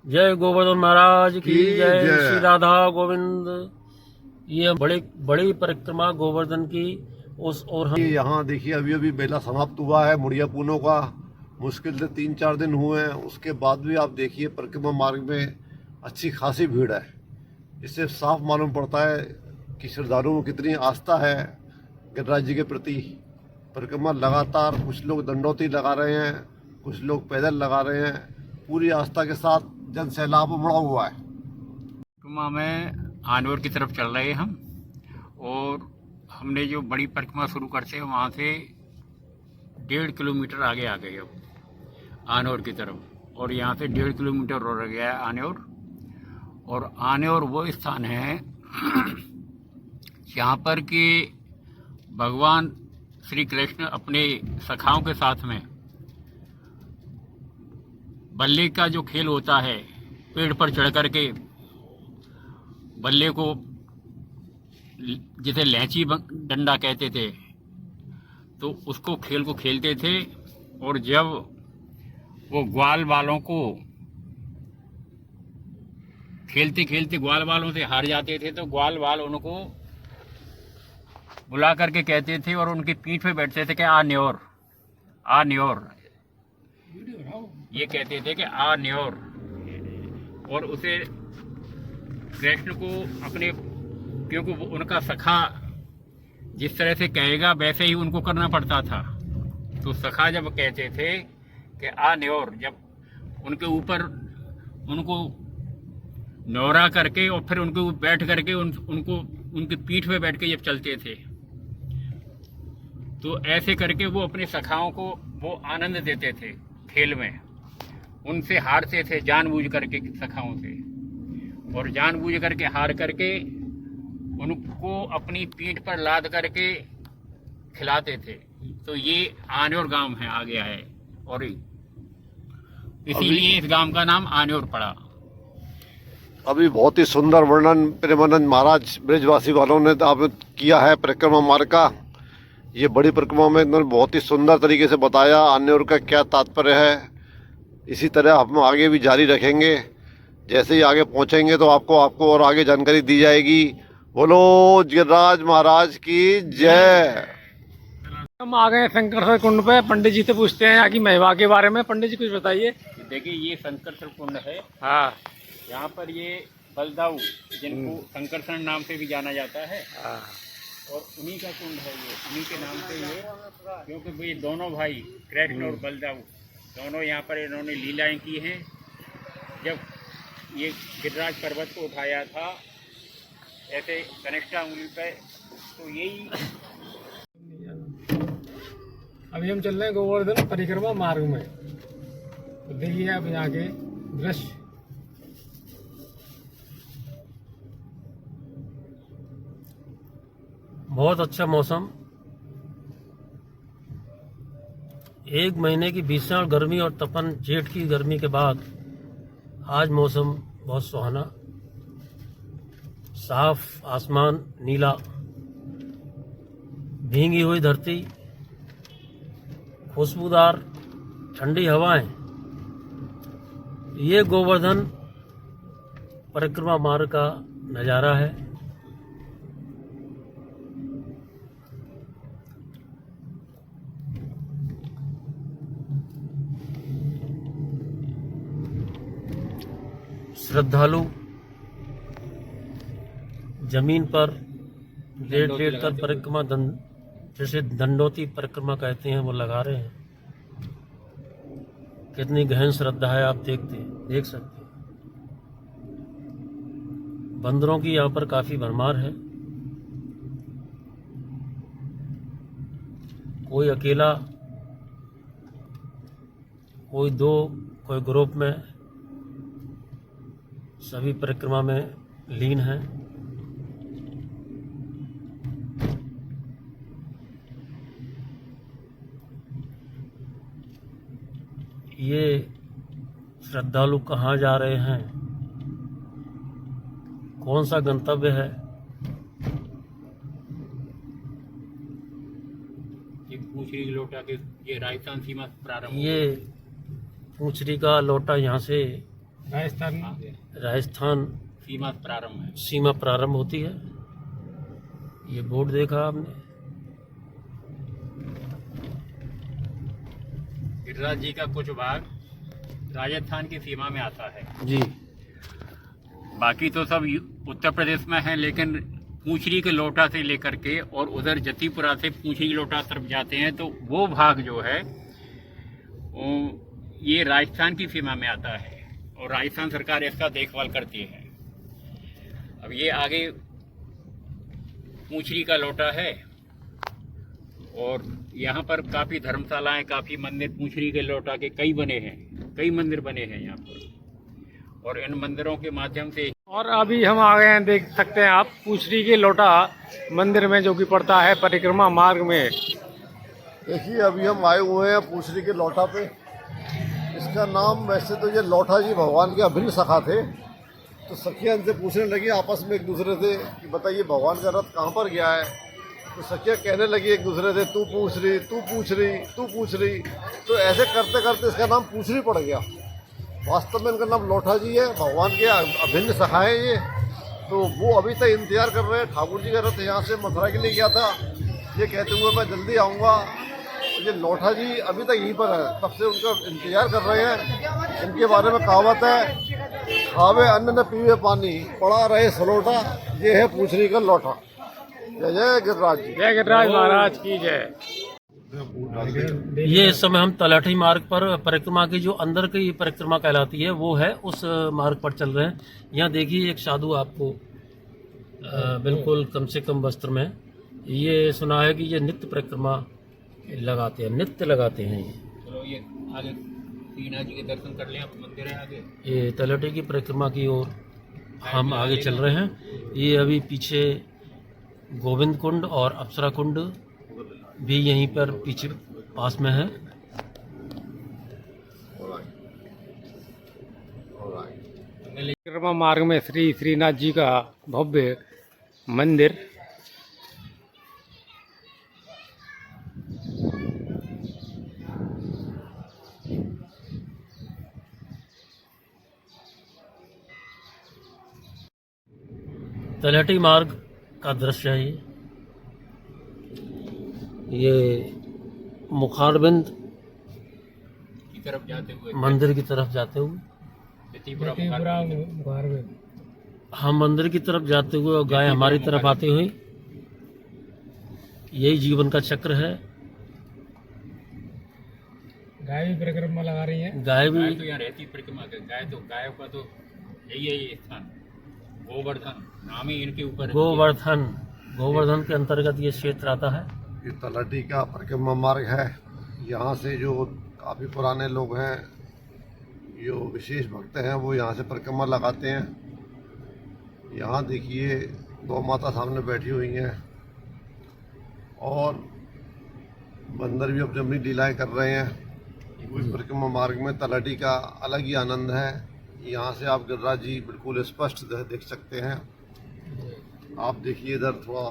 जय गोवर्धन महाराज की जय। श्री राधा गोविंद। ये बड़ी परिक्रमा गोवर्धन की और हम यहाँ देखिए अभी मेला समाप्त हुआ है मुड़िया पूनों का। मुश्किल से 3-4 दिन हुए हैं, उसके बाद भी आप देखिए परिक्रमा मार्ग में अच्छी खासी भीड़ है। इससे साफ मालूम पड़ता है कि श्रद्धालुओं में कितनी आस्था है गिरिराज जी के प्रति। परिक्रमा लगातार कुछ लोग दंडोती लगा रहे हैं, कुछ लोग पैदल लगा रहे हैं। पूरी आस्था के साथ जन सैलाब उमड़ा हुआ है। परिक्रमा में आनौर की तरफ चल रहे हैं हम, और हमने जो बड़ी परिक्रमा शुरू करते हैं वहाँ से 1.5 किलोमीटर आगे आ गए अब आनौर की तरफ, और यहाँ से 1.5 किलोमीटर और रह गया है आनौर। और आनौर वो स्थान है जहाँ पर कि भगवान श्री कृष्ण अपने सखाओं के साथ में बल्ले का जो खेल होता है, पेड़ पर चढ़ कर के बल्ले को, जिसे लैंची डंडा कहते थे, तो उसको खेल को खेलते थे। और जब वो ग्वाल वालों को खेलते खेलते ग्वाल वालों से हार जाते थे, तो ग्वाल वाल उनको बुला करके कहते थे और उनकी पीठ पे बैठते थे कि आ न्योर, आ न्योर, ये कहते थे कि आ न्योर। और उसे कृष्ण को अपने, क्योंकि उनका सखा जिस तरह से कहेगा वैसे ही उनको करना पड़ता था, तो सखा जब कहते थे कि आ न्योर, जब उनके ऊपर उनको न्योरा करके और फिर उनको बैठ करके उनको उनकी पीठ पे बैठ के जब चलते थे, तो ऐसे करके वो अपने सखाओं को वो आनंद देते थे खेल में। उनसे हारते थे जानबूझ करके सखाओं से, और जानबूझ करके हार करके उनको अपनी पीठ पर लाद करके खिलाते थे। तो ये आनौर गांव है, आ गया है, और इसीलिए इस गांव का नाम आनौर पड़ा। अभी बहुत ही सुंदर वर्णन प्रेमानंद महाराज ब्रजवासी वालों ने आप किया है परिक्रमा मार्ग का। ये बड़ी परिक्रमा में इन्होंने बहुत ही सुंदर तरीके से बताया आनौर का क्या तात्पर्य है। इसी तरह हम आगे भी जारी रखेंगे। जैसे ही आगे पहुंचेंगे तो आपको और आगे जानकारी दी जाएगी। बोलो गिरिराज महाराज की जय। हम आ गए शंकर कुंड पे। पंडित जी से पूछते हैं यहाँ की महिमा के बारे में। पंडित जी कुछ बताइए। देखिए, ये शंकर कुंड है। हाँ, यहाँ पर ये बलदाऊ, जिनको शंकरसर नाम से भी जाना जाता है, और उन्हीं का कुंड है ये, उन्हीं के नाम से ये, क्योंकि वे दोनों भाई कृष्ण और बलदाऊ दोनों यहाँ पर इन्होंने लीलाएं की हैं। जब ये गिरिराज पर्वत को उठाया था ऐसे कनिष्ठा उंगली पे, तो यही। अभी हम चल रहे हैं गोवर्धन परिक्रमा मार्ग में। तो देखिए आप यहाँ के दृश्य। बहुत अच्छा मौसम। 1 महीने की भीषण गर्मी और तपन जेठ की गर्मी के बाद आज मौसम बहुत सुहाना। साफ आसमान नीला, भींगी हुई धरती, खुशबूदार ठंडी हवाएं। ये गोवर्धन परिक्रमा मार्ग का नज़ारा है। श्रद्धालु जमीन पर लेट कर परिक्रमा जैसे दंडोती परिक्रमा कहते हैं वो लगा रहे हैं। कितनी गहन श्रद्धा है आप देख सकते हैं। बंदरों की यहाँ पर काफी भरमार है। कोई अकेला, कोई दो, कोई ग्रुप में, सभी परिक्रमा में लीन हैं। ये श्रद्धालु कहाँ जा रहे हैं, कौन सा गंतव्य है, पूंछरी की लोटा के ये राजस्थान सीमा से प्रारंभ ये पूंछरी का लोटा यहाँ से राजस्थान राजस्थान सीमा से प्रारंभ है। सीमा प्रारंभ होती है। ये बोर्ड देखा आपने। गिरिराज जी का कुछ भाग राजस्थान की सीमा में आता है, जी बाकी तो सब उत्तर प्रदेश में है, लेकिन पूंछरी के लोटा से लेकर के और उधर जतीपुरा से पूंछरी के लोटा तरफ जाते हैं तो वो भाग जो है ये राजस्थान की सीमा में आता है और राजस्थान सरकार इसका देखभाल करती है। अब ये आगे पूंछरी का लोटा है और यहाँ पर काफ़ी धर्मशालाएं, काफ़ी मंदिर पूंछरी के लोटा के कई बने हैं, कई मंदिर बने हैं यहाँ पर, और इन मंदिरों के माध्यम से। और अभी हम आ गए हैं, देख सकते हैं आप पूंछरी के लोटा मंदिर में, जो कि पड़ता है परिक्रमा मार्ग में। देखिए अभी हम आए हुए हैं पूंछरी के लोटा पे। इसका नाम, वैसे तो ये लोटा जी भगवान के अभिन्न सखा थे, तो सखियाँ इनसे पूछने लगी आपस में एक दूसरे से कि बताइए भगवान का रथ कहाँ पर गया है। तो सखियाँ कहने लगी एक दूसरे से तू पूछ रही, तू पूछ रही, तू पूछ रही। तो ऐसे करते करते इसका नाम पूंछरी पड़ गया। वास्तव में इनका नाम लोटा जी है, भगवान के अभिन्न सखा है ये। तो वो अभी तक इंतजार कर रहे हैं। ठाकुर जी का रथ यहाँ से मथुरा के लिए गया था, ये कहते हुए मैं जल्दी आऊँगा। ये लोटा जी अभी तक यहीं पर है, तब से उनका इंतजार कर रहे हैं। इनके बारे में कहावत है, खावे अन्न न पीवे पानी, पड़ा रहे सलोटा, ये है पूंछरी का लोटा। जय जय गिरिराज जी। जय गिरिराज महाराज की जय। ये इस समय हम तलाठी मार्ग पर परिक्रमा की जो अंदर की परिक्रमा कहलाती है वो है, उस मार्ग पर चल रहे हैं। यहाँ देखिए एक साधु आपको बिल्कुल कम से कम वस्त्र में, ये सुना है कि ये नित्य परिक्रमा लगाते हैं, नित्य लगाते हैं। चलो ये आगे श्रीनाथ जी के दर्शन कर लें, आप मंदिर है आगे। ये तलाठी की परिक्रमा की ओर हम आगे चल रहे हैं। ये अभी पीछे गोविंद कुंड और अप्सरा कुंड भी यहीं पर पीछे पास में है। परिक्रमा मार्ग में श्री श्रीनाथ जी का भव्य मंदिर। तलहटी मार्ग का दृश्य है ये मुखारबिंद की तरफ जाते हुए मंदिर की तरफ जाते हुए, हम मंदिर की तरफ जाते हुए और गाय हमारी तरफ आते हुए, यही जीवन का चक्र है। गाय भी परिक्रमा लगा रही है। गाय भी तो यहाँ रहती परिक्रमा कर, गायों का तो यही है ये स्थान। गोवर्धन नाम ही इनके ऊपर है। गोवर्धन के अंतर्गत ये क्षेत्र आता है। ये तलाटी का परिक्रमा मार्ग है। यहाँ से जो काफ़ी पुराने लोग हैं, जो विशेष भक्त हैं, वो यहाँ से परिक्रमा लगाते हैं। यहाँ देखिए गौ माता सामने बैठी हुई हैं और बंदर भी अपनी अपनी लीलाएं कर रहे हैं। इस परिक्रमा मार्ग में तलाटी का अलग ही आनंद है। यहाँ से आप गिरिराज जी बिल्कुल स्पष्ट देख सकते हैं। आप देखिए इधर, थोड़ा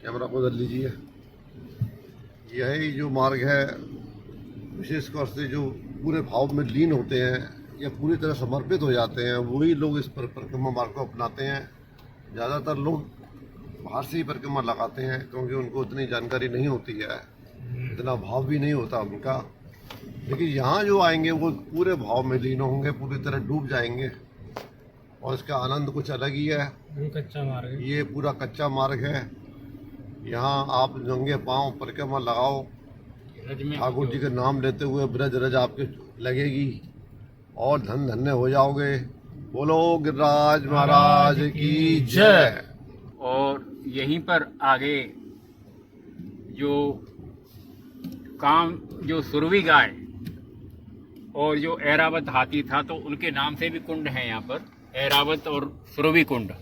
कैमरा को इधर लीजिए। यही जो मार्ग है, विशेषकर से जो पूरे भाव में लीन होते हैं या पूरी तरह समर्पित हो जाते हैं, वही लोग इस परिक्रमा मार्ग को अपनाते हैं। ज़्यादातर लोग बाहर से ही परिक्रमा लगाते हैं, क्योंकि उनको उतनी जानकारी नहीं होती है, इतना भाव भी नहीं होता उनका। लेकिन यहाँ जो आएंगे वो पूरे भाव में लीन होंगे, पूरी तरह डूब जाएंगे और इसका आनंद कुछ अलग ही है। कच्चा मार्ग है। ये पूरा कच्चा मार्ग है। यहाँ आप नंगे पांव परिक्रमा लगाओ, ठाकुर जी के नाम लेते हुए ब्रज रज आपके लगेगी और धन धन्य हो जाओगे। बोलो गिरिराज महाराज की जय। और यहीं पर आगे जो जो सुरवी गाय और जो ऐरावत हाथी था, तो उनके नाम से भी कुंड है यहाँ पर, ऐरावत और सुरवी कुंड।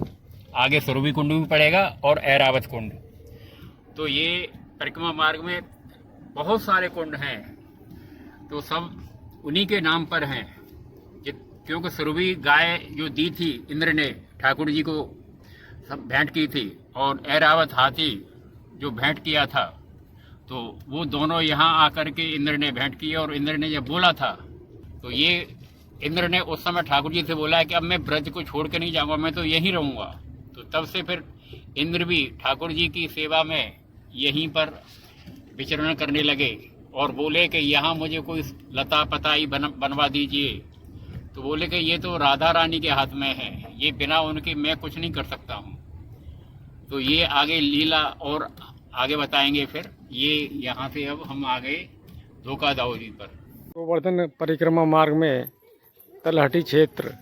आगे सुरवी कुंड भी पड़ेगा और ऐरावत कुंड। तो ये परिक्रमा मार्ग में बहुत सारे कुंड हैं, तो सब उन्हीं के नाम पर हैं। क्योंकि सुरवी गाय जो दी थी इंद्र ने ठाकुर जी को सब भेंट की थी, और ऐरावत हाथी जो भेंट किया था, तो वो दोनों यहाँ आकर के इंद्र ने भेंट की और इंद्र ने जब बोला था तो ये इंद्र ने उस समय ठाकुर जी से बोला है कि अब मैं ब्रज को छोड़ के नहीं जाऊंगा, मैं तो यहीं रहूंगा। तो तब से फिर इंद्र भी ठाकुर जी की सेवा में यहीं पर विचरण करने लगे और बोले कि यहाँ मुझे कोई लता पताई बनवा दीजिए। तो बोले कि ये तो राधा रानी के हाथ में है, ये बिना उनके मैं कुछ नहीं कर सकता हूँ। तो ये आगे लीला और आगे बताएंगे। फिर ये यहाँ से अब हम आ गए धोखा दाऊदी पर। गोवर्धन परिक्रमा मार्ग में तलहटी क्षेत्र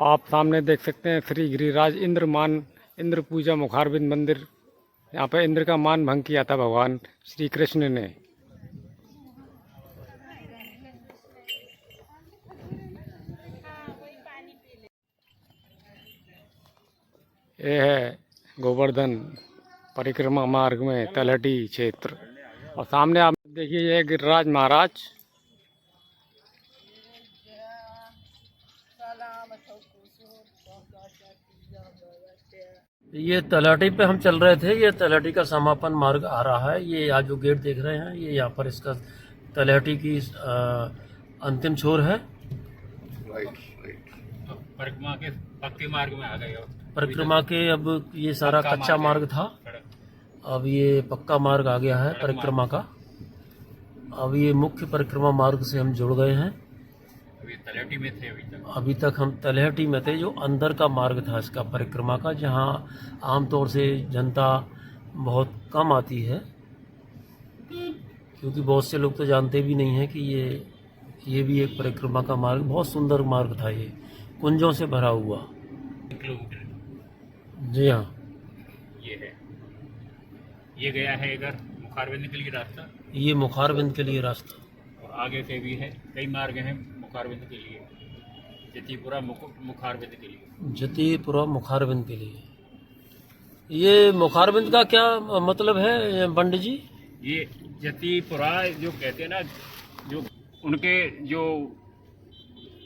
आप सामने देख सकते हैं। श्री गिरिराज इंद्र पूजा मुखारबिंद मंदिर। यहाँ पे इंद्र का मान भंग किया था भगवान श्री कृष्ण ने। यह है गोवर्धन परिक्रमा मार्ग में तलहटी क्षेत्र। और सामने आप देखिए यह गिरिराज महाराज। ये तलहटी पे हम चल रहे थे। ये तलहटी का समापन मार्ग आ रहा है। ये आज जो गेट देख रहे हैं, ये यहाँ पर इसका तलहटी की अंतिम छोर है। परिक्रमा के पक्के मार्ग में आ गए। परिक्रमा के अब ये सारा कच्चा मार्ग था, अब ये पक्का मार्ग आ गया है परिक्रमा का। अब ये मुख्य परिक्रमा मार्ग से हम जुड़ गए हैं। अभी तलहटी में थे। अभी तक हम तलहटी में थे, जो अंदर का मार्ग था इसका परिक्रमा का, जहाँ आमतौर से जनता बहुत कम आती है, क्योंकि बहुत से लोग तो जानते भी नहीं हैं कि ये भी एक परिक्रमा का मार्ग, बहुत सुंदर मार्ग था। ये कुंजों से भरा हुआ। 1 किलोमीटर। जी हाँ, ये है, ये गया है इधर मुखारबिंद के लिए रास्ता। ये मुखारबिंद के लिए रास्ता। और आगे से भी है, कई मार्ग हैं मुखारबिंद के लिए। जतीपुरा मुखारबिंद के लिए। जतीपुरा मुखारबिंद के लिए। ये मुखारबिंद का क्या मतलब है पंडित जी? ये जतीपुरा जो कहते हैं ना, जो उनके जो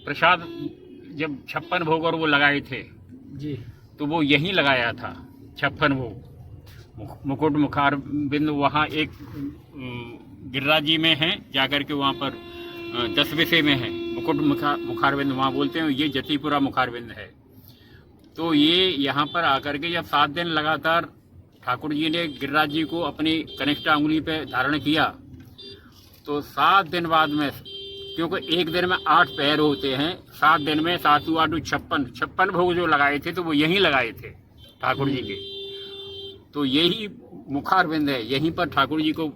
प्रसाद जब 56 भोग और वो लगाए थे जी, तो वो यहीं लगाया था 56 भोग। मुकुट मुखारबिंद वहाँ एक गिरिराज जी में है, जाकर के वहाँ पर 10 विषय में है मुकुट मुखारबिंद, वहाँ बोलते हैं ये जतीपुरा मुखारबिंद है। तो ये यहाँ पर आकर के जब 7 दिन लगातार ठाकुर जी ने गिरिराज जी को अपनी कनिष्ठ अंगुली पे धारण किया, तो 7 दिन बाद में, क्योंकि एक दिन में 8 पैर होते हैं, 7 दिन में 7 8 56 भोग जो लगाए थे तो वो यहीं लगाए थे ठाकुर जी के। तो यही मुखारबिंद है, यहीं पर ठाकुर जी को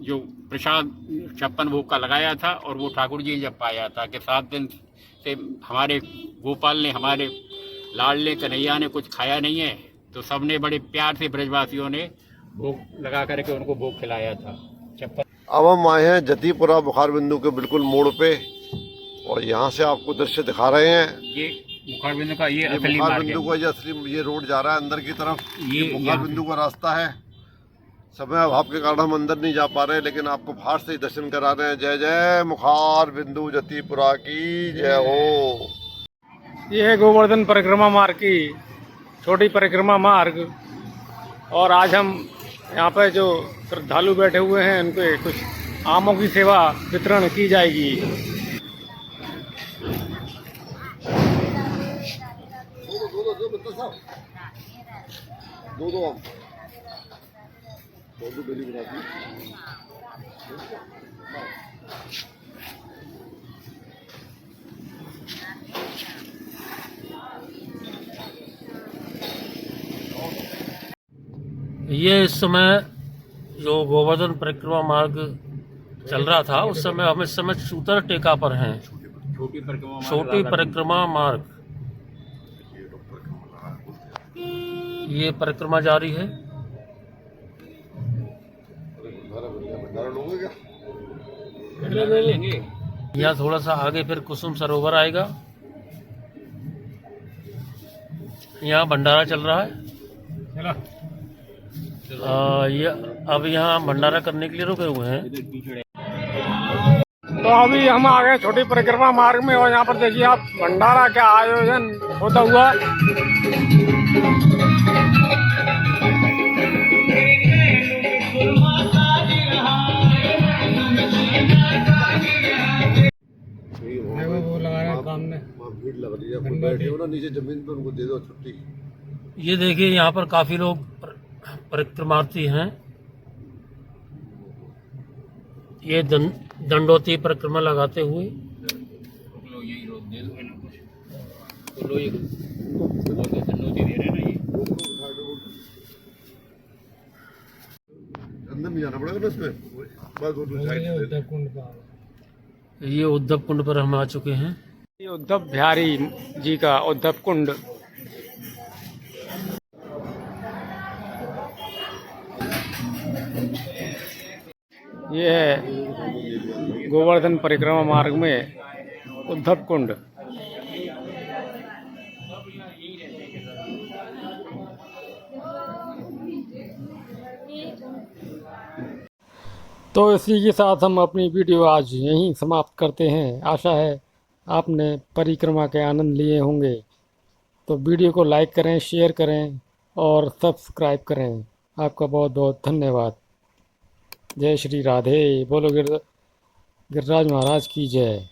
जो प्रसाद 56 भोग का लगाया था। और वो ठाकुर जी जब पाया था कि 7 दिन से हमारे गोपाल ने, हमारे लाडले कन्हैया ने कुछ खाया नहीं है, तो सबने बड़े प्यार से ब्रजवासियों ने भोग लगा करके उनको भोग खिलाया था 56। अब हम आए हैं जतीपुरा मुखारबिंदु के बिल्कुल मोड़ पे, और यहाँ से आपको दृश्य दिखा रहे हैं। ये मुखारबिंदु का ये असली मार्ग है। मुखारबिंदु का ये असली ये रोड जा रहा है अंदर की तरफ। ये मुखारबिंदु का रास्ता है। समय अभाव के कारण हम अंदर नहीं जा पा रहे, लेकिन आपको बाहर से ही दर्शन करा रहे हैं। जय जय मुखारबिंदु जतीपुरा की जय हो। ये है गोवर्धन परिक्रमा मार्ग की छोटी परिक्रमा मार्ग। और आज हम यहाँ पर जो श्रद्धालु बैठे हुए हैं उनके कुछ आमों की सेवा वितरण की जाएगी। ये इस समय जो गोवर्धन परिक्रमा मार्ग चल रहा था, उस समय हम इस समय सूतर टेका पर हैं। छोटी परिक्रमा मार्ग, ये परिक्रमा जारी है। यहाँ थोड़ा सा आगे फिर कुसुम सरोवर आएगा। यहाँ भंडारा चल रहा है। ये अब यहाँ भंडारा करने के लिए रुके हुए हैं। तो अभी हम आ गए छोटी परिक्रमा मार्ग में, और यहाँ पर देखिए आप भंडारा का आयोजन होता हुआ। बैठे हो ना नीचे जमीन पे, उनको दे दो छुट्टी। ये देखिए यहाँ पर काफी लोग परिक्रमार्थी हैं। ये दंडोती परिक्रमा लगाते हुए। लो यही रोक दे दो ना कुछ, तो लो ये धन्यवाद दे रहे हैं ना ये। अंदर नहीं जाना पड़ेगा ना इसमें, बस वो दो साइड ये उद्धव कुंड पर हम आ चुके हैं। ये उद्धव बिहारी जी का उद्धव कुंड। ये है गोवर्धन परिक्रमा मार्ग में उद्धव कुंड। तो इसी के साथ हम अपनी वीडियो आज यहीं समाप्त करते हैं। आशा है आपने परिक्रमा के आनंद लिए होंगे। तो वीडियो को लाइक करें, शेयर करें और सब्सक्राइब करें। आपका बहुत बहुत धन्यवाद। जय श्री राधे। बोलो गिरिराज महाराज की जय।